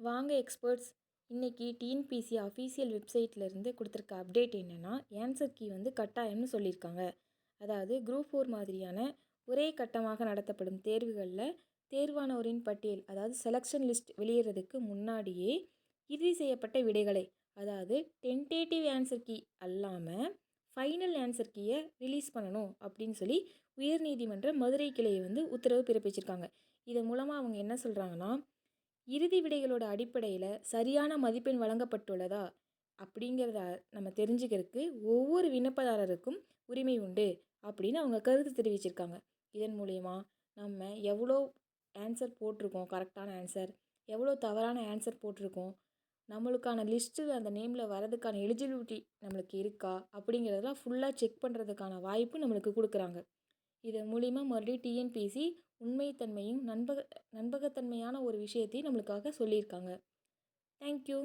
வாங்க எக்ஸ்பர்ட்ஸ், இன்னைக்கு TNPSC official வெப்சைட்லேருந்து கொடுத்துருக்க அப்டேட் என்னென்னா, ஆன்சர் கீ வந்து கட்டாயம்னு சொல்லியிருக்காங்க. அதாவது குரூப் 4 மாதிரியான ஒரே கட்டமாக நடத்தப்படும் தேர்வுகளில் தேர்வானவரின் பட்டியல், அதாவது செலெக்ஷன் லிஸ்ட் வெளியேறதுக்கு முன்னாடியே இறுதி செய்யப்பட்ட விடைகளை, அதாவது டென்டேட்டிவ் ஆன்சர் கீ அல்லாமல் ஃபைனல் ஆன்சர் கீயை ரிலீஸ் பண்ணணும் அப்படின்னு சொல்லி உயர்நீதிமன்ற மதுரை கிளையை வந்து உத்தரவு பிறப்பிச்சிருக்காங்க. இதன் மூலமாக அவங்க என்ன சொல்கிறாங்கன்னா, இறுதி விடைகளோட அடிப்படையில் சரியான மதிப்பெண் வழங்கப்பட்டுள்ளதா அப்படிங்கிறத நம்ம தெரிஞ்சுக்கிறதுக்கு ஒவ்வொரு விண்ணப்பதாரருக்கும் உரிமை உண்டு அப்படின்னு அவங்க கருத்து தெரிவிச்சிருக்காங்க. இதன் மூலயமா நம்ம எவ்வளோ ஆன்சர் போட்டிருக்கோம், கரெக்டான ஆன்சர், எவ்வளோ தவறான ஆன்சர் போட்டிருக்கோம், நம்மளுக்கான லிஸ்ட்டு அந்த நேமில் வரதுக்கான எலிஜிபிலிட்டி நம்மளுக்கு இருக்கா அப்படிங்கிறதெல்லாம் ஃபுல்லாக செக் பண்ணுறதுக்கான வாய்ப்பு நம்மளுக்கு கொடுக்குறாங்க. இதன் மூலிமா மறுபடியும் டிஎன்பிஎஸ்சி உண்மைத்தன்மையும் நம்பகத்தன்மையான ஒரு விஷயத்தையும் நம்மளுக்காக சொல்லியிருக்காங்க. தேங்க்யூ.